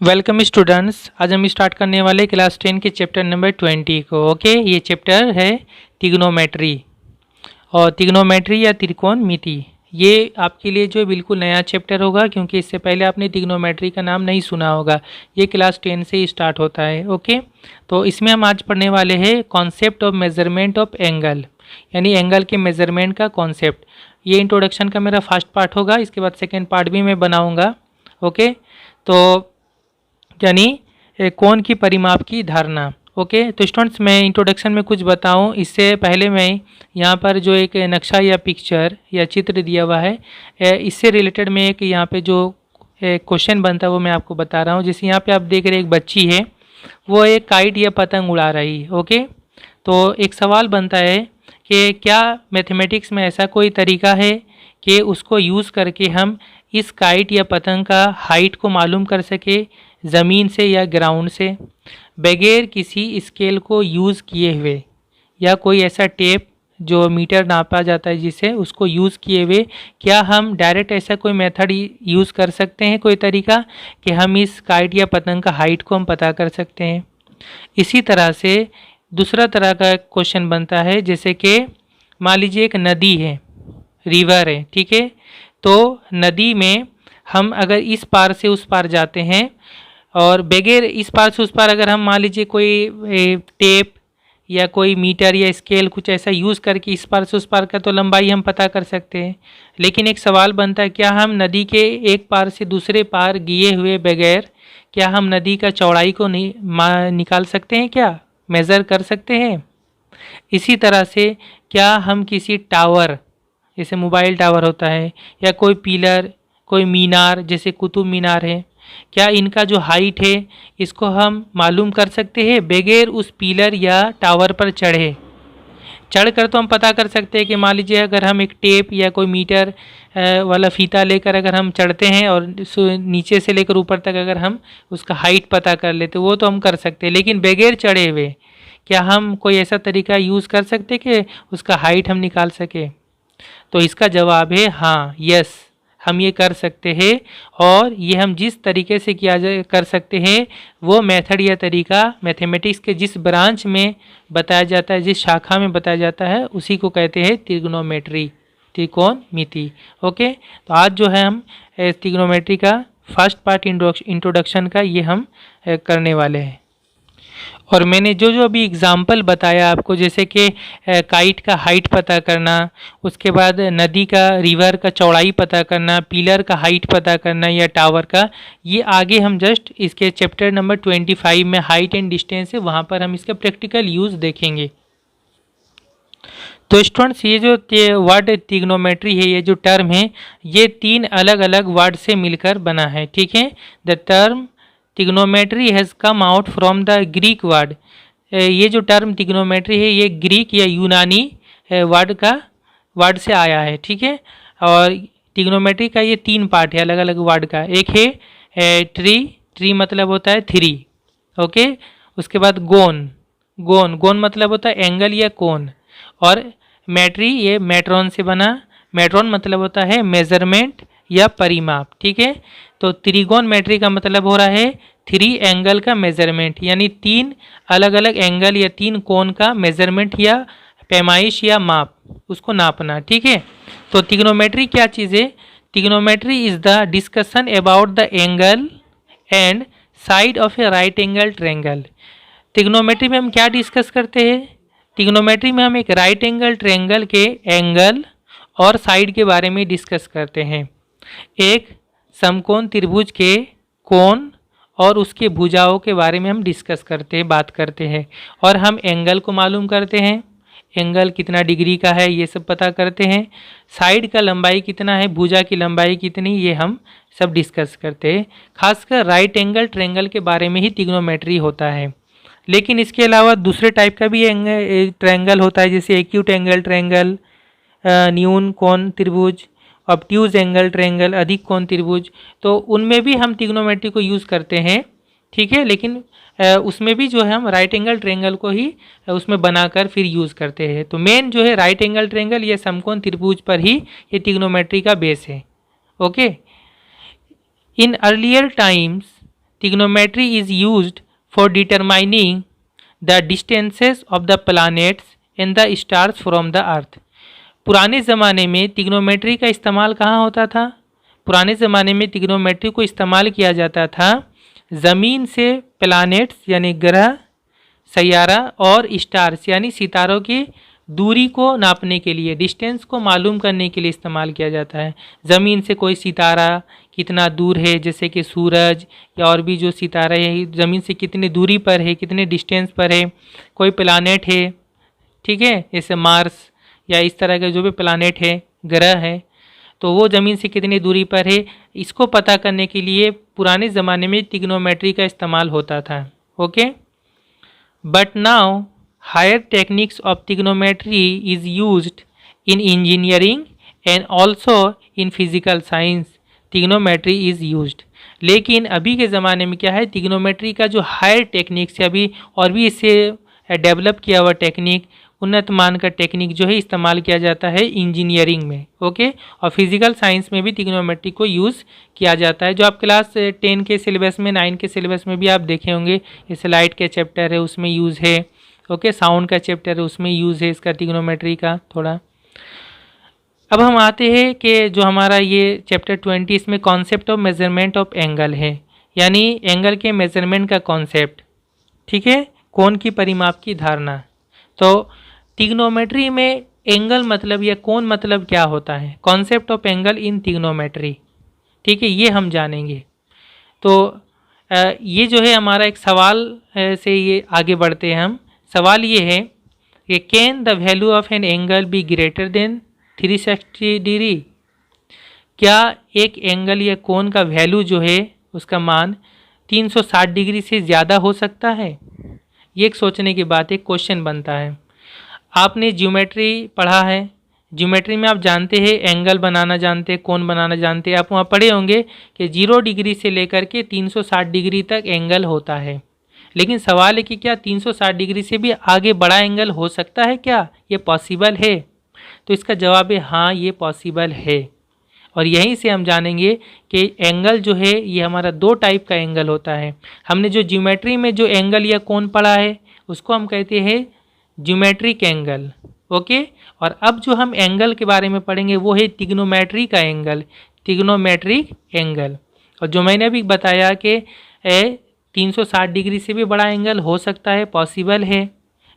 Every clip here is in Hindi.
Welcome students. आज हम स्टार्ट करने वाले क्लास 10 के चैप्टर नंबर 20 को। ओके, ये चैप्टर है ट्रिग्नोमेट्री और ट्रिग्नोमेट्री या त्रिकोणमिति। ये आपके लिए जो बिल्कुल नया चैप्टर होगा, क्योंकि इससे पहले आपने ट्रिग्नोमेट्री का नाम नहीं सुना होगा। ये क्लास 10 से ही स्टार्ट होता है। ओके, तो इसमें हम आज पढ़ने वाले हैं concept of measurement of angle, यानी एंगल के मेजरमेंट का कॉन्सेप्ट। ये इंट्रोडक्शन का मेरा फर्स्ट पार्ट होगा, इसके बाद सेकेंड पार्ट भी मैं बनाऊँगा। ओके, तो यानी कोण की परिमाप की धारणा। ओके, तो स्टूडेंट्स मैं इंट्रोडक्शन में कुछ बताऊं इससे पहले मैं यहाँ पर जो एक नक्शा या पिक्चर या चित्र दिया हुआ है, इससे रिलेटेड मैं एक यहाँ पे जो क्वेश्चन बनता है वो मैं आपको बता रहा हूँ। जैसे यहाँ पे आप देख रहे हैं एक बच्ची है, वो एक काइट या पतंग उड़ा रही है। ओके, तो एक सवाल बनता है कि क्या मैथमेटिक्स में ऐसा कोई तरीका है कि उसको यूज़ करके हम इस काइट या पतंग का हाइट को मालूम कर सके ज़मीन से या ग्राउंड से, बगैर किसी स्केल को यूज़ किए हुए, या कोई ऐसा टेप जो मीटर नापा जाता है जिसे उसको यूज़ किए हुए। क्या हम डायरेक्ट ऐसा कोई मेथड यूज़ कर सकते हैं, कोई तरीका कि हम इस काइट या पतंग का हाइट को हम पता कर सकते हैं। इसी तरह से दूसरा तरह का क्वेश्चन बनता है, जैसे कि मान लीजिए एक नदी है, रिवर है, ठीक है। तो नदी में हम अगर इस पार से उस पार जाते हैं और बगैर इस पार से उस पार अगर हम मान लीजिए कोई टेप या कोई मीटर या स्केल कुछ ऐसा यूज़ करके इस पार से उस पार का तो लंबाई हम पता कर सकते हैं। लेकिन एक सवाल बनता है, क्या हम नदी के एक पार से दूसरे पार गए हुए बगैर क्या हम नदी का चौड़ाई को निकाल सकते हैं, क्या मेज़र कर सकते हैं। इसी तरह से क्या हम किसी टावर, जैसे मोबाइल टावर होता है, या कोई पिलर, कोई मीनार जैसे कुतुब मीनार है, क्या इनका जो हाइट है इसको हम मालूम कर सकते हैं बगैर उस पिलर या टावर पर चढ़कर तो हम पता कर सकते हैं कि मान लीजिए अगर हम एक टेप या कोई मीटर वाला फीता लेकर अगर हम चढ़ते हैं और नीचे से लेकर ऊपर तक अगर हम उसका हाइट पता कर लेते, वो तो हम कर सकते हैं। लेकिन बगैर चढ़े हुए क्या हम कोई ऐसा तरीका यूज़ कर सकते कि उसका हाइट हम निकाल सके। तो इसका जवाब है हाँ, यस, हम ये कर सकते हैं। और ये हम जिस तरीके से कर सकते हैं वो मेथड या तरीका मैथमेटिक्स के जिस ब्रांच में बताया जाता है, जिस शाखा में बताया जाता है, उसी को कहते हैं ट्रिग्नोमेट्री, त्रिकोणमिति। ओके, तो आज जो है हम ट्रिग्नोमेट्री का फर्स्ट पार्ट इंट्रोडक्शन का ये हम करने वाले हैं। और मैंने जो जो अभी एग्जाम्पल बताया आपको, जैसे कि काइट का हाइट पता करना, उसके बाद नदी का, रिवर का चौड़ाई पता करना, पिलर का हाइट पता करना या टावर का, ये आगे हम जस्ट इसके चैप्टर नंबर 25 में हाइट एंड डिस्टेंस है, वहाँ पर हम इसका प्रैक्टिकल यूज़ देखेंगे। तो स्टूडेंट्स ये जो वर्ड ट्रिग्नोमेट्री है, ये जो टर्म है, ये 3 अलग अलग वर्ड से मिलकर बना है, ठीक है। The term trigonometry has come out from the Greek word. ये जो टर्म ट्रिग्नोमेट्री है ये ग्रीक या यूनानी वर्ड से आया है, ठीक है। और ट्रिग्नोमेट्री का ये 3 पार्ट है अलग अलग वर्ड का। एक है ट्री मतलब होता है 3, ओके। उसके बाद गोन मतलब होता है एंगल या कोण। और मैट्री, ये मैट्रॉन से बना, मैट्रॉन मतलब होता है मेजरमेंट या परिमाप, ठीक है। तो त्रिकोणमिति का मतलब हो रहा है 3 एंगल का मेजरमेंट, यानी 3 अलग अलग एंगल या 3 कोण का मेजरमेंट या पैमाइश या माप, उसको नापना, ठीक है। तो ट्रिग्नोमेट्री क्या चीज़ है? Trigonometry is the discussion about the angle and side of A right angle triangle. Trigonometry में हम क्या डिस्कस करते हैं? ट्रिग्नोमेट्री में हम एक राइट एंगल ट्रायंगल के एंगल और साइड के बारे में डिस्कस करते हैं। एक समकोण त्रिभुज के कोण और उसके भुजाओं के बारे में हम डिस्कस करते हैं, बात करते हैं। और हम एंगल को मालूम करते हैं, एंगल कितना डिग्री का है ये सब पता करते हैं। साइड का लंबाई कितना है, भुजा की लंबाई कितनी, ये हम सब डिस्कस करते हैं। खासकर राइट एंगल ट्रायंगल के बारे में ही ट्रिग्नोमेट्री होता है। लेकिन इसके अलावा दूसरे टाइप का भी ट्रायंगल होता है, जैसे एक्यूट एंगल ट्रायंगल, न्यून कोण त्रिभुज, ऑब्ट्यूज एंगल ट्रायंगल, अधिक कोण त्रिभुज। तो उनमें भी हम ट्रिग्नोमेट्री को यूज़ करते हैं, ठीक है। लेकिन उसमें भी जो है हम राइट एंगल ट्रायंगल को ही उसमें बनाकर फिर यूज़ करते हैं। तो मेन जो है राइट एंगल ट्रायंगल या समकोण त्रिभुज पर ही ये ट्रिग्नोमेट्री का बेस है, okay. In earlier times trigonometry is used for determining the distances of the planets and the stars from the earth. पुराने ज़माने में trigonometry का इस्तेमाल कहाँ होता था? पुराने ज़माने में trigonometry को इस्तेमाल किया जाता था ज़मीन से प्लैनेट्स यानी ग्रह, सैयारा और स्टार्स यानी सितारों की दूरी को नापने के लिए, डिस्टेंस को मालूम करने के लिए इस्तेमाल किया जाता है। ज़मीन से कोई सितारा कितना दूर है, जैसे कि सूरज या और भी जो सितारे हैं ज़मीन से कितनी दूरी पर है, कितने डिस्टेंस पर है, कोई प्लानेट है, ठीक है, जैसे मार्स या इस तरह के जो भी प्लानेट है, ग्रह है, तो वो ज़मीन से कितनी दूरी पर है, इसको पता करने के लिए पुराने ज़माने में ट्रिग्नोमेट्री का इस्तेमाल होता था। Okay, but now higher techniques of trigonometry is used in engineering and also in physical science trigonometry is used. लेकिन अभी के ज़माने में क्या है, ट्रिग्नोमेट्री का जो हायर टेक्निक्स है अभी और भी इससे डेवलप किया हुआ टेक्निक, उन्नत मान का टेक्निक जो है इस्तेमाल किया जाता है इंजीनियरिंग में। ओके, और फिजिकल साइंस में भी ट्रिग्नोमेट्री को यूज़ किया जाता है, जो आप क्लास 10 के सिलेबस में, 9 के सिलेबस में भी आप देखे होंगे। जैसे लाइट के चैप्टर है उसमें यूज़ है, ओके, साउंड का चैप्टर है उसमें यूज़ है इसका ट्रिग्नोमेट्री का थोड़ा। अब हम आते हैं कि जो हमारा ये चैप्टर 20 इसमें concept of measurement of angle है, यानी एंगल के मेजरमेंट का कॉन्सेप्ट, ठीक है, कोण की परिमाप की धारणा। तो ट्रिग्नोमेट्री में एंगल मतलब या कोण मतलब क्या होता है, concept of angle in trigonometry, ठीक है, ये हम जानेंगे। तो ये जो है हमारा एक सवाल से ये आगे बढ़ते हैं हम। सवाल ये है कि can the value of an angle be greater than 360 degree? क्या एक एंगल या कोण का वैल्यू जो है उसका मान 360 डिग्री से ज़्यादा हो सकता है? ये एक सोचने की बात, एक क्वेश्चन बनता है। आपने ज्योमेट्री पढ़ा है, ज्योमेट्री में आप जानते हैं एंगल बनाना जानते हैं, कोण बनाना जानते हैं। आप वहाँ पढ़े होंगे कि 0 डिग्री से लेकर के 360 डिग्री तक एंगल होता है। लेकिन सवाल है कि क्या 360 डिग्री से भी आगे बड़ा एंगल हो सकता है, क्या ये पॉसिबल है? तो इसका जवाब है हाँ, ये पॉसिबल है। और यहीं से हम जानेंगे कि एंगल जो है ये हमारा 2 टाइप का एंगल होता है। हमने जो ज्योमेट्री में जो एंगल या कोण पढ़ा है उसको हम कहते हैं ज्योमेट्रिक एंगल। ओके, और अब जो हम एंगल के बारे में पढ़ेंगे वो है ट्रिग्नोमेट्री का एंगल, ट्रिग्नोमेट्रिक एंगल। और जो मैंने अभी बताया कि 360 डिग्री से भी बड़ा एंगल हो सकता है, पॉसिबल है,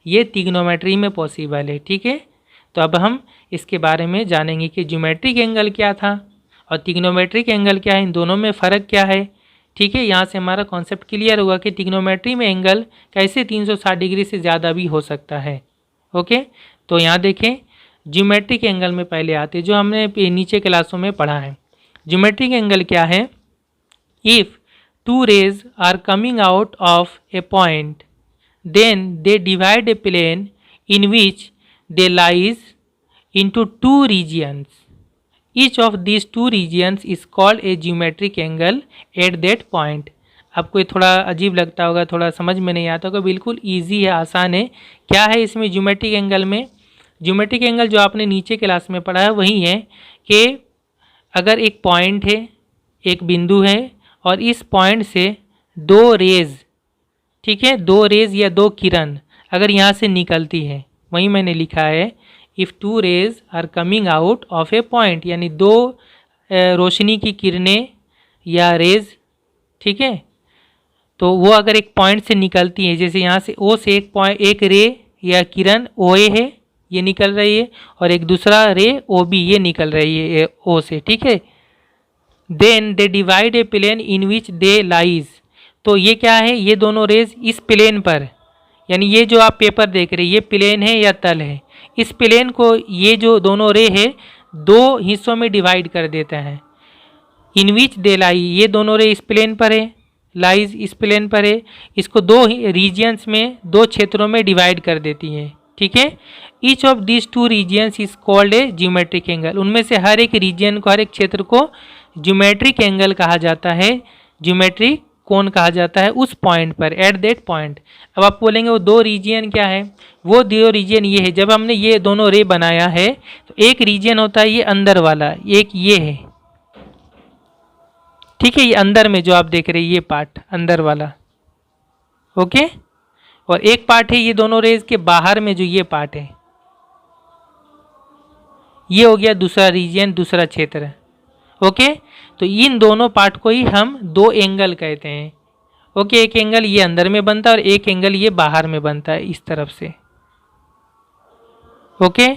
ये ट्रिग्नोमेट्री में पॉसिबल है, ठीक है। तो अब हम इसके बारे में जानेंगे कि ज्योमेट्रिक एंगल क्या था और ट्रिग्नोमेट्रिक एंगल क्या है, इन दोनों में फ़र्क क्या है, ठीक है। यहाँ से हमारा कॉन्सेप्ट क्लियर होगा कि ट्रिग्नोमेट्री में एंगल कैसे 360 डिग्री से ज़्यादा भी हो सकता है। ओके, तो यहाँ देखें ज्योमेट्रिक एंगल में पहले आते जो हमने नीचे क्लासों में पढ़ा है। ज्योमेट्रिक एंगल क्या है? If 2 rays are coming out of a point, then they divide a plane in which they lies into 2 regions. Each of these 2 regions is called a geometric angle at that point. आपको ये थोड़ा अजीब लगता होगा, थोड़ा समझ में नहीं आता होगा, बिल्कुल इजी है, आसान है। क्या है इसमें ज्योमेट्रिक एंगल में? ज्योमेट्रिक एंगल जो आपने नीचे क्लास में पढ़ा है वही है कि अगर एक पॉइंट है, एक बिंदु है और इस पॉइंट से 2 रेज, ठीक है, 2 रेज या 2 किरण अगर यहाँ से निकलती है, वही मैंने लिखा है if 2 rays are coming out of a point, यानी 2 रोशनी की किरणें या रेज, ठीक है, तो वो अगर एक पॉइंट से निकलती है, जैसे यहाँ से ओ से एक रे या किरण ओ ए है, ये निकल रही है, और एक दूसरा रे ओ बी ये निकल रही है ओ से, ठीक है, then they divide a plane in which they lies. तो ये क्या है, ये दोनों रेज इस प्लेन पर, यानी ये जो आप पेपर देख रहे हैं ये प्लेन है या तल है, इस प्लेन को ये जो दोनों रे है 2 हिस्सों में डिवाइड कर देता है। इन विच दे लाई, ये दोनों रे इस प्लेन पर है, लाइज इस प्लेन पर है, इसको 2 रीजियंस में, 2 क्षेत्रों में डिवाइड कर देती है, ठीक है। Each of this 2 regions is called a geometric angle. उनमें से हर एक रीजियन को, हर एक क्षेत्र को ज्योमेट्रिक एंगल कहा जाता है, ज्योमेट्रिक कोण कहा जाता है उस पॉइंट पर, एट दैट पॉइंट। अब आप बोलेंगे वो 2 रीजियन क्या है? वो 2 रीजियन ये है, जब हमने ये दोनों रे बनाया है तो एक रीजियन होता है ये अंदर वाला, एक ये है, ठीक है, ये अंदर में जो आप देख रहे हैं ये पार्ट अंदर वाला, ओके। और एक पार्ट है ये दोनों रेज के बाहर में जो ये पार्ट है, ये हो गया दूसरा रीजन, दूसरा क्षेत्र, ओके। तो इन दोनों पार्ट को ही हम दो एंगल कहते हैं, ओके। एक एंगल ये अंदर में बनता है और एक एंगल ये बाहर में बनता है इस तरफ से, ओके।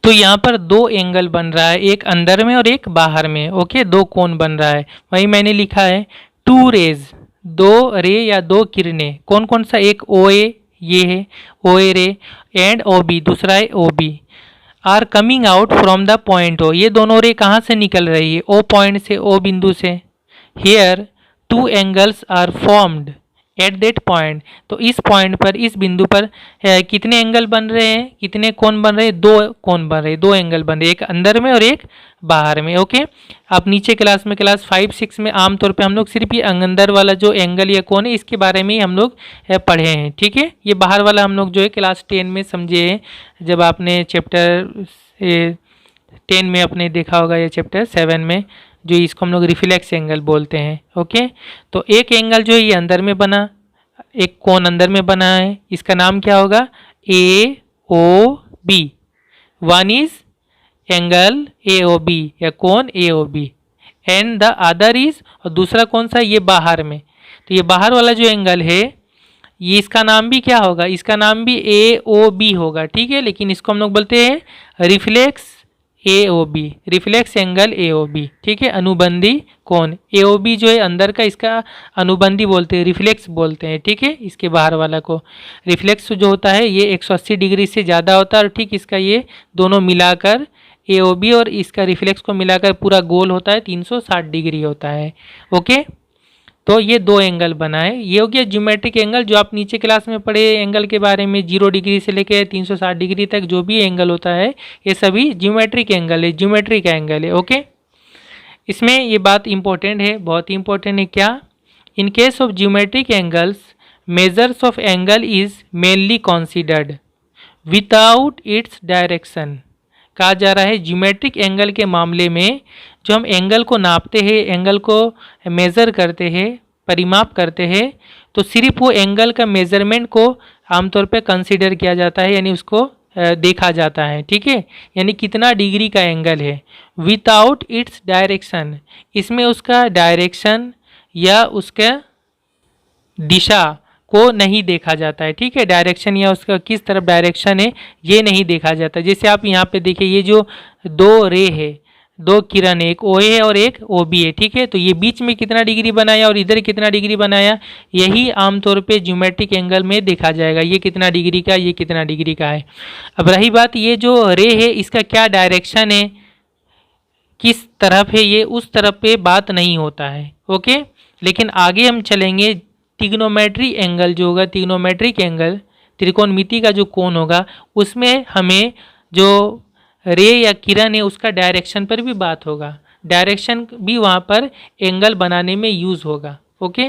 तो यहाँ पर दो एंगल बन रहा है, एक अंदर में और एक बाहर में, ओके। दो कोण बन रहा है, वही मैंने लिखा है टू रेज, दो रे या दो किरणें। कौन कौन सा, एक ओ ए ये है ओ ए रे, एंड ओ बी दूसरा है O B, are coming out from the point O. ये दोनों रे कहाँ से निकल रही है, ओ पॉइंट से, ओ बिंदु से। Here two angles are formed at that point. तो इस पॉइंट पर, इस बिंदु पर कितने एंगल बन रहे हैं, कितने कोण बन रहे हैं, दो कोण बन रहे हैं, दो एंगल बन रहे हैं, एक अंदर में और एक बाहर में, ओके। आप नीचे क्लास में क्लास 5-6 में आमतौर पे हम लोग सिर्फ ये अंदर वाला जो एंगल या कोण है इसके बारे में ही हम लोग पढ़े हैं, ठीक है। ये बाहर वाला हम लोग जो है क्लास 10 में समझे हैं, जब आपने चैप्टर 10 में अपने देखा होगा, या चैप्टर 7 में, जो इसको हम लोग रिफ्लेक्स एंगल बोलते हैं, ओके। तो एक एंगल जो है ये अंदर में बना, एक कोण अंदर में बना है, इसका नाम क्या होगा, A O B. One is angle A O B या कोण A O B, and the other is, और दूसरा कौन सा, ये बाहर में। तो ये बाहर वाला जो एंगल है ये, इसका नाम भी क्या होगा, इसका नाम भी ए ओ बी होगा, ठीक है। लेकिन इसको हम लोग बोलते हैं reflex A O B, reflex angle A O B, ठीक है। अनुबंधी कोण ए ओ बी जो है अंदर का, इसका अनुबंधी बोलते हैं, रिफ्लेक्स बोलते हैं, ठीक है। इसके बाहर वाला को रिफ्लेक्स जो होता है ये 180 डिग्री से ज़्यादा होता है, और ठीक इसका ये दोनों मिलाकर ए ओ बी और इसका रिफ्लेक्स को मिलाकर पूरा गोल होता है, 360 डिग्री होता है, ओके। तो ये दो एंगल बना है, ये हो गया ज्योमेट्रिक एंगल। जो आप नीचे क्लास में पढ़े एंगल के बारे में, 0 डिग्री से लेकर 360 डिग्री तक जो भी एंगल होता है ये सभी ज्योमेट्रिक एंगल है, ज्योमेट्रिक एंगल है, ओके। इसमें ये बात इंपॉर्टेंट है, बहुत ही इंपॉर्टेंट है, क्या, इन case of geometric angles measures of angle is mainly considered without its direction. कहा जा रहा है ज्योमेट्रिक एंगल के मामले में जो हम एंगल को नापते हैं, एंगल को मेज़र करते हैं, परिमाप करते हैं, तो सिर्फ वो एंगल का मेज़रमेंट को आमतौर पे कंसीडर किया जाता है, यानी उसको देखा जाता है, ठीक है। यानी कितना डिग्री का एंगल है, विदाउट इट्स डायरेक्शन, इसमें उसका डायरेक्शन या उसका दिशा को नहीं देखा जाता है, ठीक है। डायरेक्शन या उसका किस तरफ डायरेक्शन है ये नहीं देखा जाता। जैसे आप यहाँ पे देखिए, ये जो दो रे है, दो किरण है, एक ओ है और एक ओ बी है, ठीक है। तो ये बीच में कितना डिग्री बनाया और इधर कितना डिग्री बनाया, यही आमतौर पे ज्योमेट्रिक एंगल में देखा जाएगा, ये कितना डिग्री का, ये कितना डिग्री का है। अब रही बात ये जो रे है इसका क्या डायरेक्शन है, किस तरफ है, ये उस तरफ पे बात नहीं होता है, ओके। लेकिन आगे हम चलेंगे, ट्रिग्नोमेट्री एंगल जो होगा, ट्रिग्नोमेट्रिक एंगल, त्रिकोणमिति का जो कोण होगा, उसमें हमें जो रे या किरण है उसका डायरेक्शन पर भी बात होगा, डायरेक्शन भी वहाँ पर एंगल बनाने में यूज़ होगा, ओके।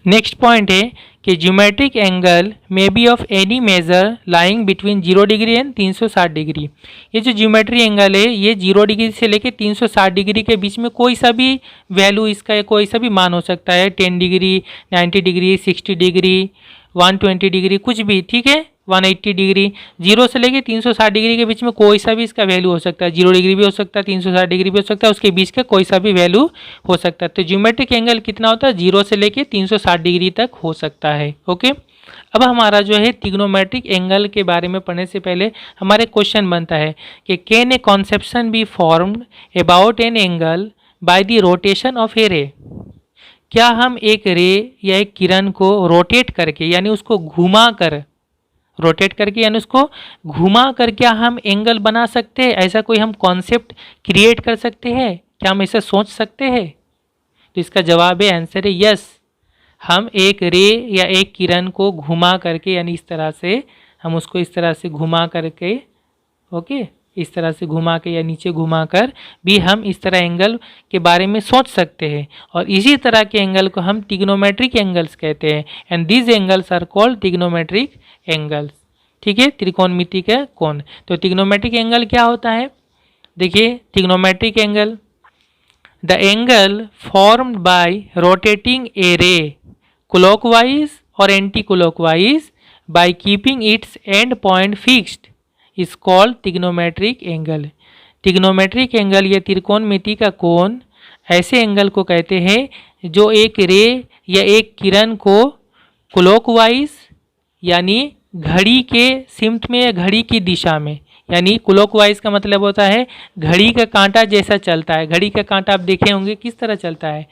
नेक्स्ट पॉइंट है कि geometric angle may be of any measure lying between 0 degree and 360 degree. ये जो ज्योमेट्री एंगल है ये 0 डिग्री से लेकर 360 डिग्री के बीच में कोई सा भी वैल्यू इसका कोई सा भी मान हो सकता है, 10 डिग्री, 90 डिग्री, 60 डिग्री, 120 डिग्री, कुछ भी, ठीक है, 180 डिग्री। 0 से लेके 360 डिग्री के बीच में कोई सा भी इसका वैल्यू हो सकता है, 0 डिग्री भी हो सकता है, 360 डिग्री भी हो सकता है, उसके बीच का कोई सा भी वैल्यू हो सकता है। तो ज्योमेट्रिक एंगल कितना होता है, 0 से लेके 360 डिग्री तक हो सकता है, ओके। अब हमारा जो है ट्रिग्नोमेट्रिक एंगल के बारे में पढ़ने से पहले हमारे क्वेश्चन बनता है कि can a conception be formed about an angle by the rotation of a ray. क्या हम एक रे या एक किरण को रोटेट करके, यानी उसको घुमा कर, रोटेट करके यानी उसको घुमा कर क्या हम एंगल बना सकते हैं, ऐसा कोई हम कॉन्सेप्ट क्रिएट कर सकते हैं, क्या हम ऐसा सोच सकते हैं? तो इसका जवाब है, आंसर है यस। हम एक रे या एक किरण को घुमा करके, यानी इस तरह से हम उसको इस तरह से घुमा करके, ओके, इस तरह से घुमा के या नीचे घुमा कर भी हम इस तरह एंगल के बारे में सोच सकते हैं, और इसी तरह के एंगल को हम ट्रिग्नोमेट्रिक एंगल्स कहते हैं, and these angles are called trigonometric angles, ठीक है, त्रिकोणमिति का कोण। तो ट्रिग्नोमेट्रिक एंगल क्या होता है, देखिए, trigonometric angle the angle formed by rotating a ray clockwise और anti clockwise by keeping its end point fixed is called trigonometric angle. Trigonometric angle या त्रिकोणमिति का कोण ऐसे एंगल को कहते हैं जो एक रे या एक किरण को क्लॉकवाइज यानी घड़ी के सिमट में या घड़ी की दिशा में, यानी क्लॉकवाइज का मतलब होता है घड़ी का कांटा जैसा चलता है। घड़ी का कांटा आप देखे होंगे किस तरह चलता है,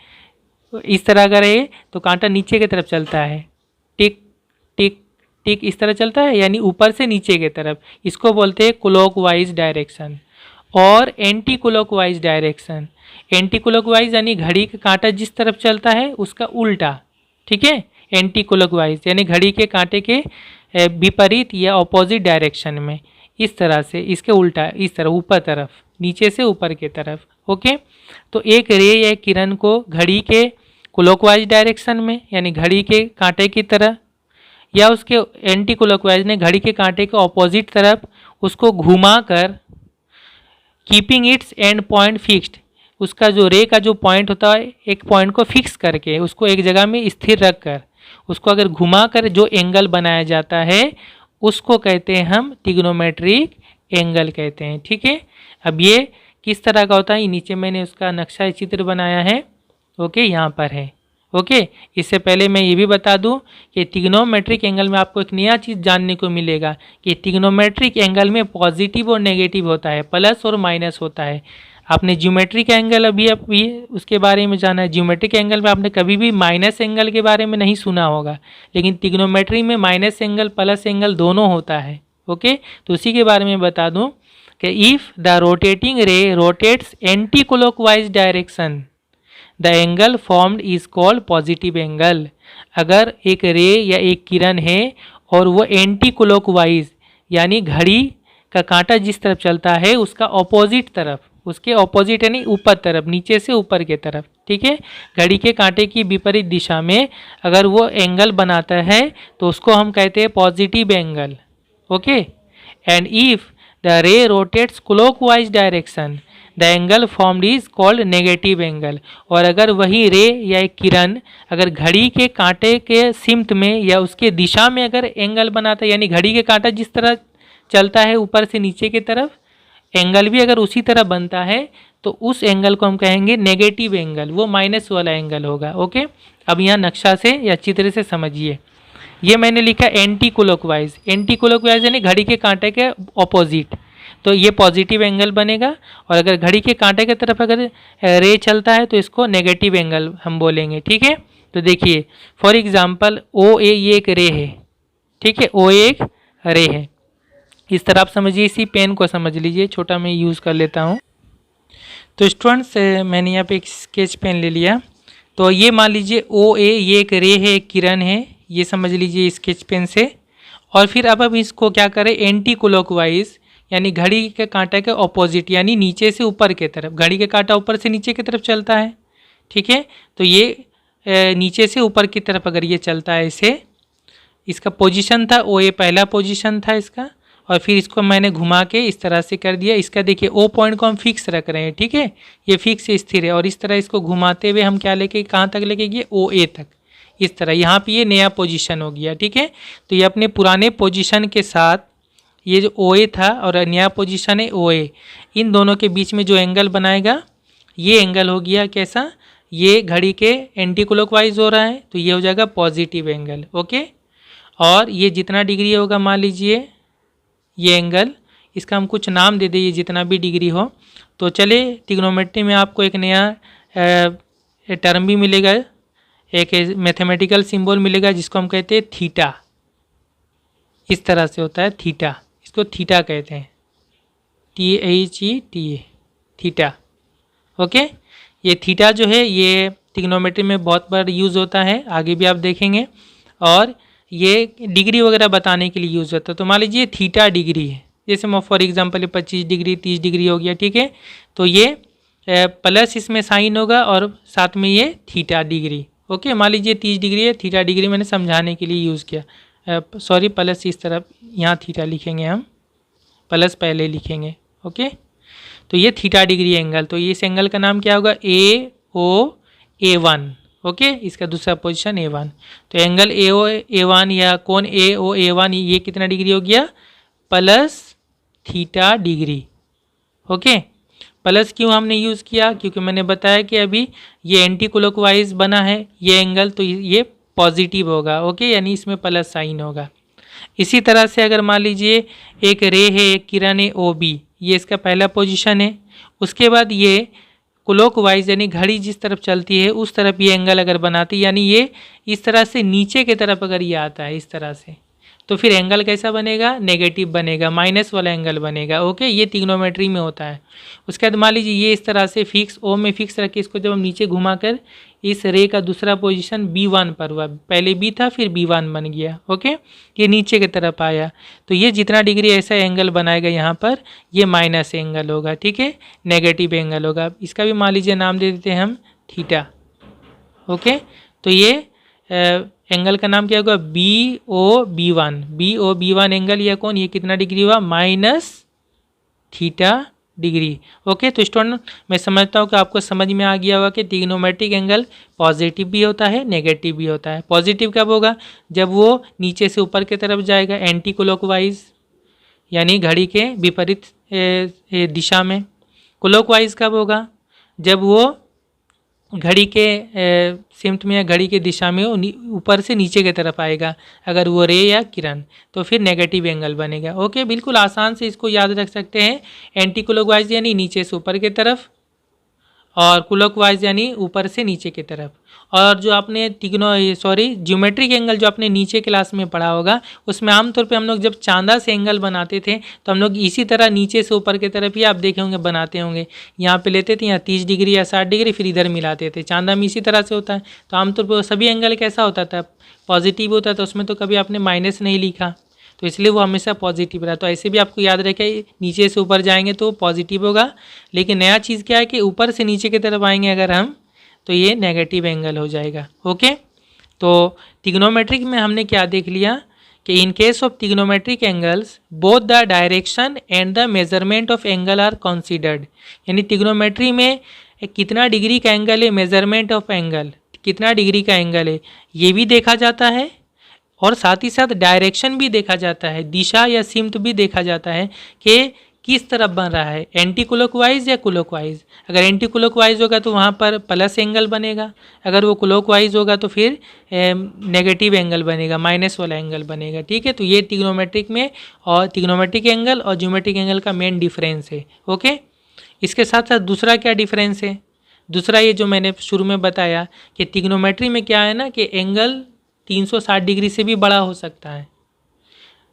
इस तरह अगर है तो कांटा नीचे की तरफ चलता है, टिक टिक टिक इस तरह चलता है, यानी ऊपर से नीचे की तरफ। इसको बोलते हैं क्लॉकवाइज डायरेक्शन। और anti clockwise direction, anti clockwise यानी घड़ी का कांटा जिस तरफ चलता है उसका उल्टा, ठीक है। एंटी क्लॉकवाइज यानी घड़ी के कांटे के विपरीत या ऑपोजिट डायरेक्शन में, इस तरह से, इसके उल्टा, इस तरह ऊपर तरफ, नीचे से ऊपर की तरफ। ओके, तो एक रे या किरण को घड़ी के क्लॉकवाइज डायरेक्शन में यानी घड़ी के कांटे की तरह, या उसके एंटी क्लॉकवाइज ने घड़ी के कांटे के ऑपोजिट तरफ उसको घुमाकर keeping its end point fixed, उसका जो रे का जो पॉइंट होता है एक पॉइंट को फिक्स करके उसको एक जगह में स्थिर रख कर उसको अगर घुमा कर जो एंगल बनाया जाता है उसको कहते हैं हम ट्रिग्नोमेट्रिक एंगल कहते हैं, ठीक है। अब ये किस तरह का होता है, नीचे मैंने उसका नक्शा चित्र बनाया है, ओके, यहाँ पर है। ओके, इससे पहले मैं ये भी बता दूं कि ट्रिग्नोमेट्रिक एंगल में आपको एक नया चीज़ जानने को मिलेगा कि ट्रिग्नोमेट्रिक एंगल में पॉजिटिव और नेगेटिव होता है, प्लस और माइनस होता है। आपने ज्योमेट्रिक एंगल अभी उसके बारे में जाना है। ज्योमेट्रिक एंगल में आपने कभी भी माइनस एंगल के बारे में नहीं सुना होगा, लेकिन ट्रिग्नोमेट्री में माइनस एंगल प्लस एंगल दोनों होता है। ओके, तो उसी के बारे में बता दूं कि इफ़ द रोटेटिंग रे rotates anti clockwise direction the angle formed is called positive angle. अगर एक रे या एक किरण है और वो एंटी क्लॉकवाइज यानी घड़ी का कांटा जिस तरफ चलता है उसका ऑपोजिट तरफ, उसके ऑपोजिट यानी ऊपर तरफ, नीचे से ऊपर के तरफ, ठीक है, घड़ी के कांटे की विपरीत दिशा में अगर वो एंगल बनाता है तो उसको हम कहते हैं positive angle. Okay, and if the रे rotates clockwise direction the angle formed is called negative angle. और अगर वही रे या एक किरण अगर घड़ी के कांटे के सिमट में या उसके दिशा में अगर एंगल बनाता है, यानी घड़ी के कांटा जिस तरह चलता है ऊपर से नीचे की तरफ, एंगल भी अगर उसी तरह बनता है तो उस एंगल को हम कहेंगे नेगेटिव एंगल, वो माइनस वाला एंगल होगा। ओके, अब यहाँ नक्शा से या चित्र से समझिए। ये मैंने लिखा एंटी क्लॉकवाइज, एंटी क्लॉकवाइज यानी घड़ी के कांटे के ऑपोजिट, तो ये पॉजिटिव एंगल बनेगा। और अगर घड़ी के कांटे की तरफ अगर रे चलता है तो इसको नेगेटिव एंगल हम बोलेंगे, ठीक है। तो देखिए फॉर एग्जांपल ओ ए ये एक रे है, ठीक है, ओ एक रे है, इस तरह आप समझिए। इसी पेन को समझ लीजिए, छोटा मैं यूज़ कर लेता हूँ। तो स्टूडेंट्स मैंने यहाँ पे एक स्केच पेन ले लिया, तो ये मान लीजिए ओ ए ये एक रे है, एक किरण है, ये समझ लीजिए स्केच पेन से। और फिर अब इसको क्या करें, एंटी क्लॉकवाइज यानी घड़ी के कांटे के ऑपोजिट यानी नीचे से ऊपर की तरफ, घड़ी के कांटा ऊपर से नीचे की तरफ चलता है, ठीक है। तो ये नीचे से ऊपर की तरफ अगर ये चलता है, इसे इसका पोजीशन था ओ ए, पहला पोजीशन था इसका, और फिर इसको मैंने घुमा के इस तरह से कर दिया। इसका देखिए ओ पॉइंट को हम फिक्स रख रहे हैं, ठीक है, ये फिक्स स्थिर है। और इस तरह इसको घुमाते हुए हम क्या लेके कहाँ तक लेके गए, ओ ए तक, इस तरह। यहाँ पे ये नया पोजीशन हो गया, ठीक है। तो ये अपने पुराने पोजीशन के साथ ये जो ओ ए था और नया पोजीशन है ओ ए, इन दोनों के बीच में जो एंगल बनाएगा ये एंगल हो गया कैसा, ये घड़ी के एंटी क्लॉकवाइज हो रहा है तो ये हो जाएगा पॉजिटिव एंगल। ओके, और ये जितना डिग्री होगा मान लीजिए ये एंगल, इसका हम कुछ नाम दे दें, जितना भी डिग्री हो। तो चले ट्रिग्नोमेट्री में आपको एक नया टर्म भी मिलेगा, एक मैथमेटिकल सिंबल मिलेगा जिसको हम कहते हैं थीटा। इस तरह से होता है थीटा, इसको थीटा कहते हैं, THETA, थीटा। ओके, ये थीटा जो है ये ट्रिग्नोमेट्री में बहुत बार यूज़ होता है, आगे भी आप देखेंगे। और ये डिग्री वगैरह बताने के लिए यूज़ होता है। तो मान लीजिए थीटा डिग्री है, जैसे फॉर एग्जांपल 25 डिग्री 30 डिग्री हो गया, ठीक है। तो ये प्लस इसमें साइन होगा और साथ में ये थीटा डिग्री। ओके, मान लीजिए 30 डिग्री है, थीटा डिग्री मैंने समझाने के लिए यूज़ किया, सॉरी प्लस इस तरफ यहाँ थीटा लिखेंगे हम, प्लस पहले लिखेंगे। ओके, तो ये थीटा डिग्री एंगल, तो इस एंगल का नाम क्या होगा, A O A one. Okay, इसका दूसरा पोजीशन A1। तो एंगल AO A1 या कोण AO A1 ये कितना डिग्री हो गया, plus theta degree. Okay, plus क्यों हमने यूज़ किया, क्योंकि मैंने बताया कि अभी ये एंटी क्लॉकवाइज बना है ये एंगल, तो ये पॉजिटिव होगा। ओके, यानी इसमें प्लस साइन होगा। इसी तरह से अगर मान लीजिए एक रे है, एक किरण है OB, ये इसका पहला पोजीशन है। उसके बाद ये क्लॉकवाइज यानी घड़ी जिस तरफ चलती है उस तरफ ये एंगल अगर बनाती है, यानी ये इस तरह से नीचे की तरफ अगर ये आता है इस तरह से, तो फिर एंगल कैसा बनेगा, नेगेटिव बनेगा, माइनस वाला एंगल बनेगा। ओके, ये ट्रिग्नोमेट्री में होता है। उसके बाद मान लीजिए ये इस तरह से फिक्स O में फिक्स रख के इसको जब हम नीचे घुमाकर इस रे का दूसरा पोजीशन B1 पर हुआ, पहले B था फिर B1 बन गया। ओके, ये नीचे की तरफ आया, तो ये जितना डिग्री ऐसा एंगल बनाएगा यहाँ पर, ये माइनस एंगल होगा। ठीक है, नेगेटिव एंगल होगा। इसका भी मान लीजिए नाम दे देते हैं हम थीटा। ओके, तो ये एंगल का नाम क्या होगा, BOB1 एंगल या कौन, ये कितना डिग्री हुआ, माइनस थीटा डिग्री। ओके, तो स्टूडेंट मैं समझता हूँ कि आपको समझ में आ गया होगा कि ट्रिग्नोमेट्रिक एंगल पॉजिटिव भी होता है, नेगेटिव भी होता है। पॉजिटिव कब होगा, जब वो नीचे से ऊपर की तरफ जाएगा एंटी क्लॉकवाइज, यानी घड़ी के विपरीत दिशा में। क्लॉकवाइज कब होगा, जब वो घड़ी के सिमट में या घड़ी के दिशा में ऊपर से नीचे की तरफ आएगा, अगर वो रे या किरण, तो फिर नेगेटिव एंगल बनेगा। ओके, बिल्कुल आसान से इसको याद रख सकते हैं। एंटी क्लॉकवाइज यानी नीचे से ऊपर की तरफ, और क्लॉकवाइज यानी ऊपर से नीचे की तरफ। और जो आपने ज्योमेट्रिक एंगल जो आपने नीचे क्लास में पढ़ा होगा, उसमें आमतौर पे हम लोग जब चांदा से एंगल बनाते थे तो हम लोग इसी तरह नीचे से ऊपर की तरफ ही आप देखे होंगे बनाते होंगे। यहाँ पे लेते थे, यहाँ 30 डिग्री या 60 डिग्री, फिर इधर मिलाते थे। चांदा में इसी तरह से होता है। तो आमतौर पर सभी एंगल कैसा होता था, पॉजिटिव होता था, उसमें तो कभी आपने माइनस नहीं लिखा, तो इसलिए वो हमेशा पॉजिटिव रहा। तो ऐसे भी आपको याद रखे, नीचे से ऊपर जाएंगे तो पॉजिटिव होगा, लेकिन नया चीज़ क्या है कि ऊपर से नीचे की तरफ आएंगे अगर हम, तो ये नेगेटिव एंगल हो जाएगा। ओके, तो ट्रिग्नोमेट्रिक में हमने क्या देख लिया कि in case of trigonometric angles both the direction and the measurement of angle are considered. यानी ट्रिग्नोमेट्री में कितना डिग्री का एंगल है, मेजरमेंट ऑफ एंगल कितना डिग्री का एंगल है, ये भी देखा जाता है, और साथ ही साथ डायरेक्शन भी देखा जाता है, दिशा या सिमत भी देखा जाता है कि किस तरफ बन रहा है, एंटी क्लॉकवाइज या क्लॉकवाइज। अगर एंटी क्लॉकवाइज होगा तो वहाँ पर प्लस एंगल बनेगा, अगर वो क्लॉकवाइज होगा तो फिर नेगेटिव एंगल बनेगा, माइनस वाला एंगल बनेगा। ठीक है, तो ये ट्रिग्नोमेट्रिक में और ट्रिग्नोमेट्रिक एंगल और ज्योमेट्रिक एंगल का मेन डिफरेंस है। ओके, इसके साथ साथ दूसरा क्या डिफरेंस है, दूसरा ये जो मैंने शुरू में बताया कि ट्रिग्नोमेट्री में क्या है ना कि एंगल 360 डिग्री से भी बड़ा हो सकता है।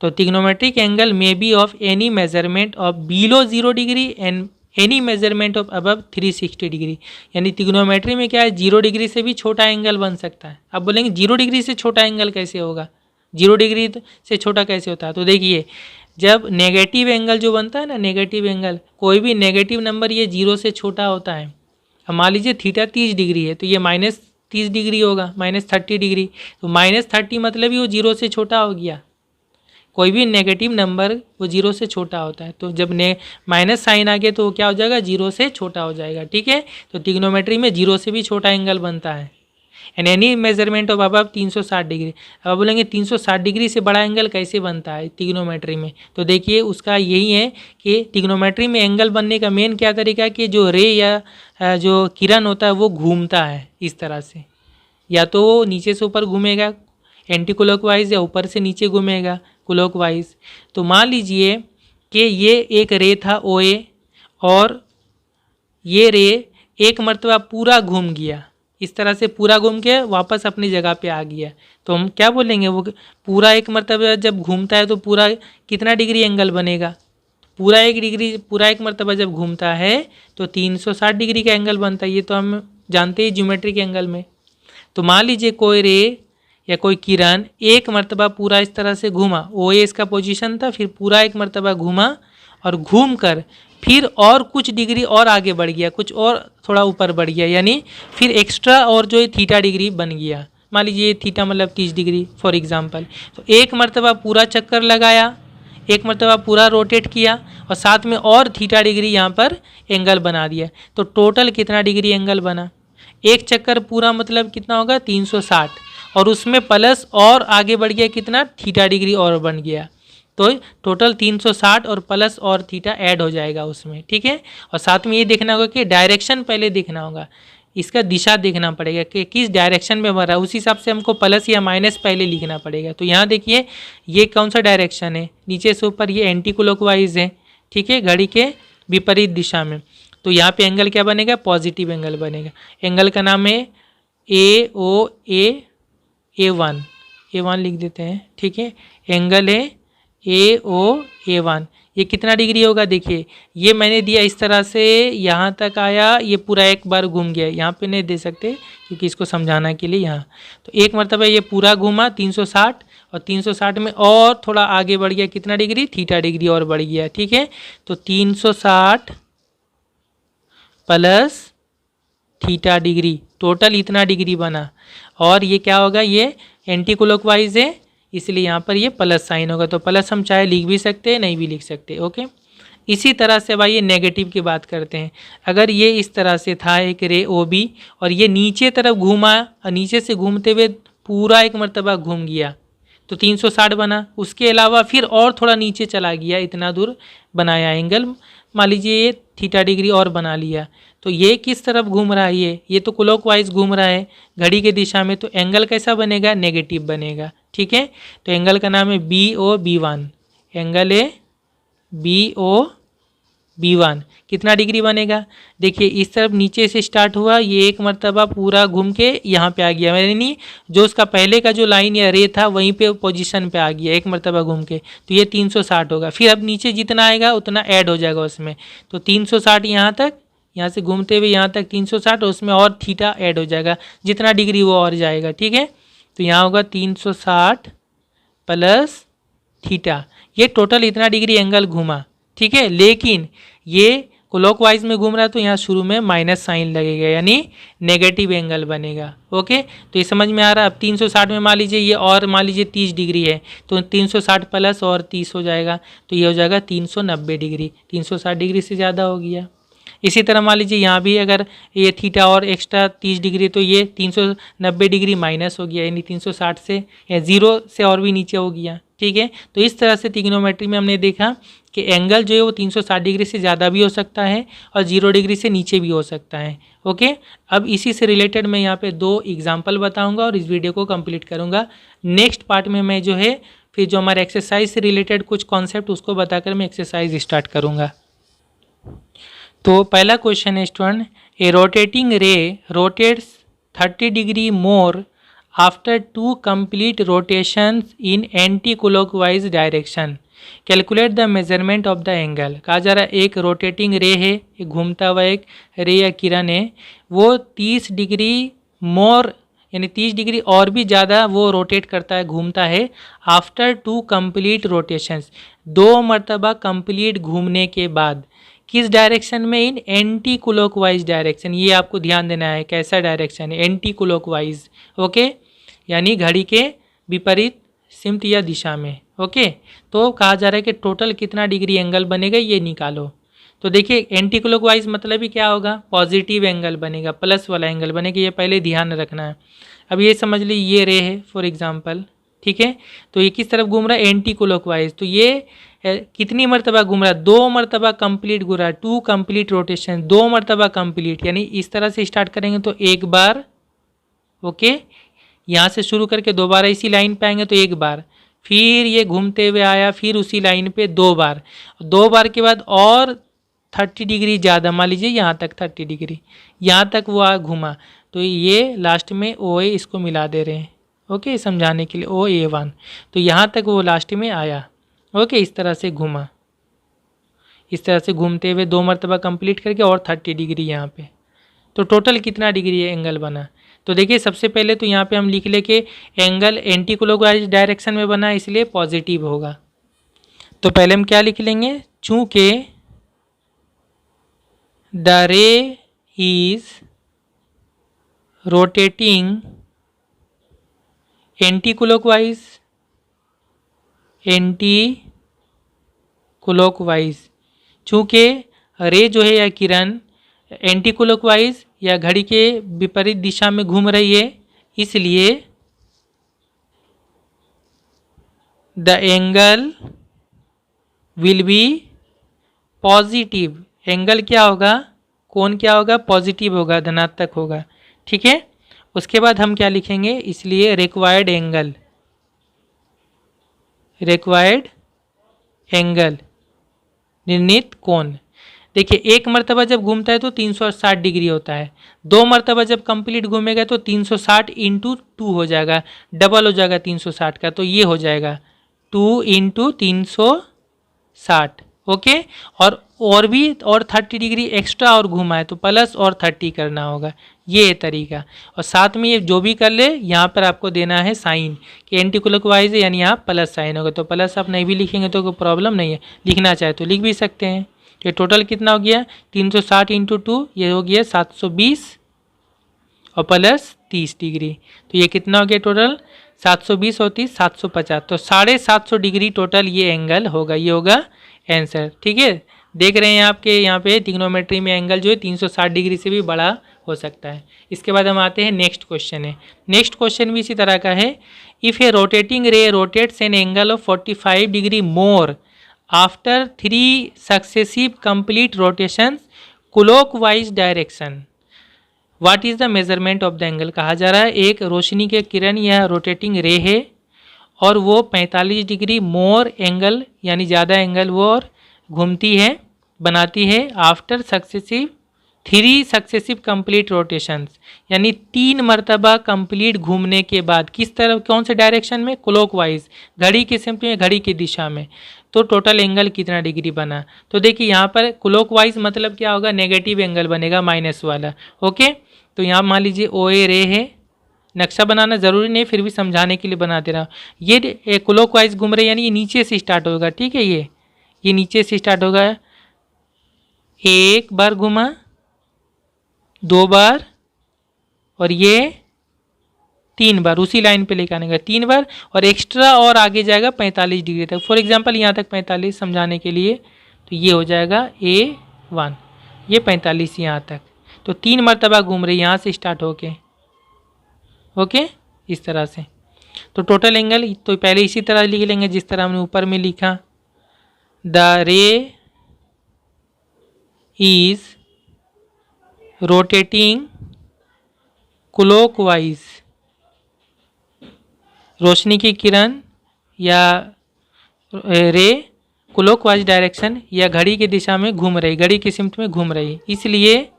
तो trigonometric angle may be of any measurement of below 0 degree and any measurement of above 360 degree. यानी ट्रिग्नोमेट्री में क्या है, 0 डिग्री से भी छोटा एंगल बन सकता है। अब बोलेंगे 0 डिग्री से छोटा एंगल कैसे होगा, 0 डिग्री से छोटा कैसे होता है, तो देखिए जब नेगेटिव एंगल जो बनता है ना, नेगेटिव एंगल, कोई भी नेगेटिव नंबर ये 0 से छोटा होता है। अब मान लीजिए थीटा 30 डिग्री है, तो ये माइनस 30 डिग्री होगा, -30 डिग्री, तो -30 मतलब ही वो 0 से छोटा हो गया। कोई भी नेगेटिव नंबर वो 0 से छोटा होता है, तो जब माइनस साइन आ गया तो वो क्या हो जाएगा, 0 से छोटा हो जाएगा। ठीक है, तो ट्रिग्नोमेट्री में 0 से भी छोटा एंगल बनता है। And any measurement of above 360 degree. अब बोलेंगे 360 डिग्री से बड़ा एंगल कैसे बनता है ट्रिग्नोमेट्री में, तो देखिए उसका यही है कि ट्रिग्नोमेट्री में एंगल बनने का मेन क्या तरीका है कि जो रे या जो किरण होता है वो घूमता है इस तरह से, या तो वो नीचे से ऊपर घूमेगा एंटी क्लॉकवाइज, या ऊपर से नीचे घूमेगा क्लॉकवाइज। तो मान लीजिए कि ये एक रे था OA, और ये रे एक मरतबा पूरा घूम गया, इस तरह से पूरा घूम के वापस अपनी जगह पे आ गया, तो हम क्या बोलेंगे, वो पूरा एक मरतबा जब घूमता है तो पूरा कितना डिग्री एंगल बनेगा, पूरा एक मरतबा जब घूमता है तो 360 डिग्री का एंगल बनता है। ये तो हम जानते ही ज्योमेट्रिक एंगल में। तो मान लीजिए कोई रे या कोई किरण एक मरतबा पूरा इस तरह से घूमा, OA इसका पोजीशन था, फिर पूरा एक मरतबा घूमा और घूम कर फिर और कुछ डिग्री और आगे बढ़ गया, कुछ और थोड़ा ऊपर बढ़ गया, यानी फिर एक्स्ट्रा और जो है थीटा डिग्री बन गया। मान लीजिए थीटा मतलब 30 डिग्री फॉर एग्जांपल। तो एक मरतबा पूरा चक्कर लगाया, एक मरतबा पूरा रोटेट किया और साथ में और थीटा डिग्री यहाँ पर एंगल बना दिया, तो टोटल कितना डिग्री एंगल बना? एक चक्कर पूरा मतलब कितना होगा? 360, और उसमें प्लस और आगे बढ़ गया कितना? थीटा डिग्री और बन गया, तो टोटल 360 और प्लस और थीटा ऐड हो जाएगा उसमें, ठीक है। और साथ में ये देखना होगा कि डायरेक्शन पहले देखना होगा, इसका दिशा देखना पड़ेगा कि किस डायरेक्शन में बढ़ रहा है, उस हिसाब से हमको प्लस या माइनस पहले लिखना पड़ेगा। तो यहाँ देखिए ये कौन सा डायरेक्शन है, नीचे से ऊपर ये एंटी क्लॉकवाइज है, ठीक है, घड़ी के विपरीत दिशा में। तो यहाँ पे एंगल क्या बनेगा? पॉजिटिव एंगल बनेगा। एंगल का नाम है A1 लिख देते हैं, ठीक है। एंगल है A1, ये कितना डिग्री होगा? देखिए ये मैंने दिया इस तरह से, यहाँ तक आया, ये पूरा एक बार घूम गया, यहाँ पे नहीं दे सकते क्योंकि इसको समझाना के लिए यहाँ। तो एक मरतबा ये पूरा घूमा 360, और 360 में और थोड़ा आगे बढ़ गया, कितना डिग्री? थीटा डिग्री और बढ़ गया, ठीक है। तो 360 प्लस थीटा डिग्री, टोटल इतना डिग्री बना। और ये क्या होगा? ये एंटी क्लॉकवाइज है, इसलिए यहाँ पर ये प्लस साइन होगा। तो प्लस हम चाहे लिख भी सकते हैं, नहीं भी लिख सकते, ओके। इसी तरह से भाई ये नेगेटिव की बात करते हैं। अगर ये इस तरह से था एक रे OB, और ये नीचे तरफ घूमा, और नीचे से घूमते हुए पूरा एक मरतबा घूम गया, तो 360 बना। उसके अलावा फिर और थोड़ा नीचे चला गया, इतना दूर बनाया एंगल, मान लीजिए ये थीटा डिग्री और बना लिया। तो ये किस तरफ घूम रहा है? ये तो क्लॉकवाइज घूम रहा है घड़ी के दिशा में, तो एंगल कैसा बनेगा? नेगेटिव बनेगा, ठीक है। तो एंगल का नाम है BOB1, एंगल है BOB1, कितना डिग्री बनेगा? देखिए इस तरफ नीचे से स्टार्ट हुआ, ये एक मरतबा पूरा घूम के यहाँ पे आ गया, यानी जो उसका पहले का जो लाइन या रे था वहीं पे पोजीशन पे आ गया एक मरतबा घूम के, तो ये 360 होगा। फिर अब नीचे जितना आएगा उतना ऐड हो जाएगा उसमें, तो 360 यहाँ तक, यहाँ से घूमते हुए यहाँ तक 360, और उसमें और थीटा ऐड हो जाएगा, जितना डिग्री वो और जाएगा, ठीक है। तो यहाँ होगा 360 प्लस थीटा, ये टोटल इतना डिग्री एंगल घूमा, ठीक है। लेकिन ये क्लॉकवाइज में घूम रहा है, तो यहाँ शुरू में माइनस साइन लगेगा, यानी नेगेटिव एंगल बनेगा, ओके। तो ये समझ में आ रहा है। अब 360 में मान लीजिए ये और मान लीजिए 30 डिग्री है, तो 360 प्लस और 30 हो जाएगा, तो ये हो जाएगा 390 डिग्री, 360 डिग्री से ज़्यादा हो गया। इसी तरह मान लीजिए यहाँ भी अगर ये थीटा और एक्स्ट्रा 30 डिग्री, तो ये 390 डिग्री माइनस हो गया, यानी 360 से या 0 से और भी नीचे हो गया, ठीक है। तो इस तरह से ट्रिग्नोमेट्री में हमने देखा कि एंगल जो है वो 360 डिग्री से ज़्यादा भी हो सकता है और 0 डिग्री से नीचे भी हो सकता है, ओके। अब इसी से रिलेटेड मैं यहाँ पे 2 एग्जाम्पल बताऊँगा और इस वीडियो को कंप्लीट करूँगा। नेक्स्ट पार्ट में मैं जो है फिर जो हमारे एक्सरसाइज से रिलेटेड कुछ कॉन्सेप्ट उसको बताकर मैं एक्सरसाइज स्टार्ट करूँगा। तो पहला क्वेश्चन है स्टूडेंट, ए रोटेटिंग रे rotates 30 degree more after 2 complete rotations in anti clockwise direction, calculate the measurement of the angle. कहा जा रहा है एक रोटेटिंग रे है, एक घूमता हुआ एक रे या किरण है, वो 30 डिग्री मोर यानी 30 डिग्री और भी ज़्यादा वो रोटेट करता है, घूमता है, आफ्टर 2 कंप्लीट रोटेशंस, 2 मरतबा कंप्लीट घूमने के बाद, किस डायरेक्शन में? इन एंटी क्लॉकवाइज डायरेक्शन। ये आपको ध्यान देना है, कैसा डायरेक्शन है? एंटी क्लॉकवाइज, ओके, यानी घड़ी के विपरीत सिमत या दिशा में, ओके। तो कहा जा रहा है कि टोटल कितना डिग्री एंगल बनेगा, ये निकालो। तो देखिए एंटी क्लॉकवाइज मतलब ही क्या होगा? पॉजिटिव एंगल बनेगा, प्लस वाला एंगल बनेगा, ये पहले ध्यान रखना है। अब ये समझ लीजिए ये रे है फॉर एग्जाम्पल, ठीक है। तो ये किस तरफ घूम रहा है? Anti clockwise. तो ये कितनी मरतबा घूम रहा है? 2 मरतबा कंप्लीट घूम रहा है, 2 कंप्लीट रोटेशन, 2 मरतबा कंप्लीट, यानी इस तरह से स्टार्ट करेंगे तो एक बार, ओके, यहाँ से शुरू करके दोबारा इसी लाइन पे आएंगे तो एक बार, फिर ये घूमते हुए आया, फिर उसी लाइन पे 2 बार, 2 बार के बाद और 30 डिग्री ज़्यादा, मान लीजिए यहाँ तक 30 डिग्री, यहाँ तक वो घूमा, तो ये लास्ट में OA इसको मिला दे रहे हैं, ओके, समझाने के लिए OA1। तो यहाँ तक वो लास्ट में आया, ओके, इस तरह से घूमा, इस तरह से घूमते हुए 2 मरतबा कंप्लीट करके और 30 डिग्री यहाँ पे, तो टोटल कितना डिग्री एंगल बना? तो देखिए सबसे पहले तो यहाँ पे हम लिख ले कि एंगल एंटी क्लॉकवाइज डायरेक्शन में बना, इसलिए पॉजिटिव होगा। तो पहले हम क्या लिख लेंगे? चूँकि द रे is rotating anti clockwise, anti clockwise. चूँकि रे जो है या किरण एंटी क्लॉकवाइज या घड़ी के विपरीत दिशा में घूम रही है, इसलिए the angle will be positive. Angle क्या होगा, कोण क्या होगा, पॉजिटिव होगा, धनात्मक होगा। ठीक है, उसके बाद हम क्या लिखेंगे, इसलिए रिक्वायर्ड एंगल, रिक्वायर्ड एंगल निर्णीत कोण। देखिए एक मर्तबा जब घूमता है तो 360 डिग्री होता है, 2 मर्तबा जब कंप्लीट घूमेगा तो 360 इंटू 2 हो जाएगा, डबल हो जाएगा 360 का, तो ये हो जाएगा 2 इंटू 360। ओके, और भी और 30 डिग्री एक्स्ट्रा और घुमा है तो प्लस और 30 करना होगा, ये है तरीका। और साथ में ये जो भी कर ले यहाँ पर आपको देना है साइन कि एंटी क्लॉकवाइज है, यानी यहाँ प्लस साइन होगा। तो प्लस आप नहीं भी लिखेंगे तो कोई प्रॉब्लम नहीं है, लिखना चाहे तो लिख भी सकते हैं। तो टोटल कितना हो गया, 360 इंटू 2, ये हो गया 720 और प्लस 30 डिग्री, तो ये कितना हो गया टोटल 720 और 30 750, तो 750 डिग्री टोटल ये एंगल होगा, ये होगा आंसर। ठीक है, देख रहे हैं आपके यहाँ पे ट्रिग्नोमेट्री में एंगल जो है 360 डिग्री से भी बड़ा हो सकता है। इसके बाद हम आते हैं नेक्स्ट क्वेश्चन है। नेक्स्ट क्वेश्चन भी इसी तरह का है। इफ़ ए रोटेटिंग रे rotates an angle of 45 degree more after 3 successive complete rotations clockwise direction, what is the measurement of the angle. कहा जा रहा है एक रोशनी के किरण या रोटेटिंग रे है और वो 45 डिग्री मोर एंगल यानी ज़्यादा एंगल वो और घूमती है, बनाती है आफ्टर 3 सक्सेसिव कंप्लीट रोटेशंस, यानी 3 मरतबा कंप्लीट घूमने के बाद किस तरफ, कौन से डायरेक्शन में, क्लॉकवाइज, घड़ी के सिम्प में, घड़ी की दिशा में। तो टोटल एंगल कितना डिग्री बना, तो देखिए यहाँ पर क्लॉकवाइज मतलब क्या होगा, नेगेटिव एंगल बनेगा, माइनस वाला। ओके, तो यहाँ मान लीजिए ओ ए रे है, नक्शा बनाना ज़रूरी नहीं, फिर भी समझाने के लिए बना दे रहा हूँ। ये क्लॉकवाइज घूम रहे यानी ये नीचे से स्टार्ट होगा। ठीक है, ये नीचे से स्टार्ट होगा, एक बार घुमा, 2 बार और ये 3 बार, उसी लाइन पे लेकर आने का 3 बार और एक्स्ट्रा और आगे जाएगा 45 डिग्री तक। फॉर एग्जांपल यहाँ तक 45 समझाने के लिए, तो ये हो जाएगा A1, ये 45 यहाँ तक, तो 3 मरतबा घूम रही यहाँ से स्टार्ट होके। ओके, इस तरह से। तो टोटल एंगल तो पहले इसी तरह लिख लेंगे जिस तरह हमने ऊपर में लिखा, द रे इज रोटेटिंग क्लॉकवाइज, रोशनी की किरण या रे क्लॉकवाइज डायरेक्शन या घड़ी की दिशा में घूम रही, घड़ी की सिम्ट में घूम रही, इसलिए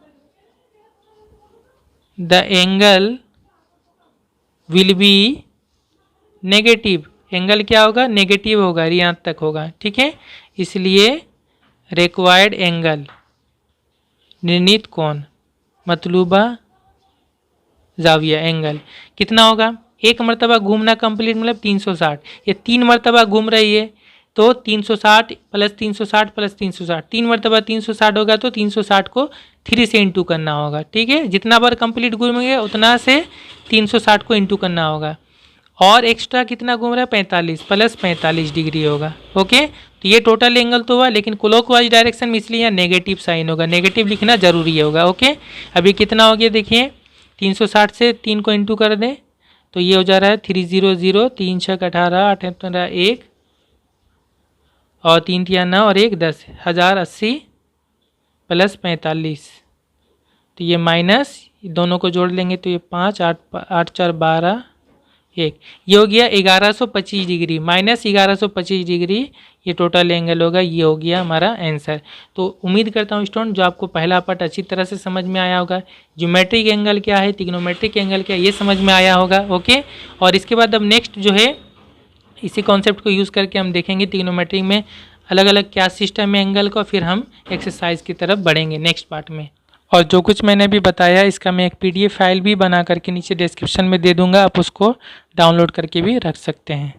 the angle will be negative, angle क्या होगा, नेगेटिव होगा, ऋणात्मक होगा। ठीक है, इसलिए रिक्वायर्ड एंगल, निर्णीत कोण, मतलूबा जाविया एंगल कितना होगा, एक मरतबा घूमना कंप्लीट मतलब 360, ये 3 मरतबा घूम रही है तो 360 प्लस 360 प्लस 360, 3 मरतबा 360 होगा तो 360 को 3 से इंटू करना होगा। ठीक है, जितना बार कंप्लीट घूमेंगे उतना से 360 को इंटू करना होगा, और एक्स्ट्रा कितना घूम रहा है 45 प्लस 45 डिग्री होगा। ओके, तो ये टोटल एंगल तो हुआ, लेकिन क्लॉकवाइज डायरेक्शन में इसलिए यहाँ नेगेटिव साइन होगा, नेगेटिव लिखना जरूरी होगा। ओके, अभी कितना हो गया देखिए, 360 से 3 को इंटू कर दें तो ये हो जा रहा है 300, 3 6 18 8 15 1 और 3 3 9 और 1 10, 1080 प्लस 45, तो ये माइनस, दोनों को जोड़ लेंगे तो ये 5 8 4 12 1, ये हो गया 1125 डिग्री, माइनस 1125 डिग्री ये टोटल एंगल होगा, ये हो गया हमारा आंसर। तो उम्मीद करता हूँ स्टूडेंट जो आपको पहला पार्ट अच्छी तरह से समझ में आया होगा, ज्योमेट्रिक एंगल क्या है, ट्रिग्नोमेट्रिक एंगल क्या है, ये समझ में आया होगा। ओके, और इसके बाद अब नेक्स्ट जो है इसी कॉन्सेप्ट को यूज़ करके हम देखेंगे ट्रिग्नोमेट्री में अलग अलग क्या सिस्टम है एंगल का, फिर हम एक्सरसाइज की तरफ बढ़ेंगे नेक्स्ट पार्ट में। और जो कुछ मैंने अभी बताया इसका मैं एक PDF फाइल भी बना करके नीचे डिस्क्रिप्शन में दे दूंगा, आप उसको डाउनलोड करके भी रख सकते हैं।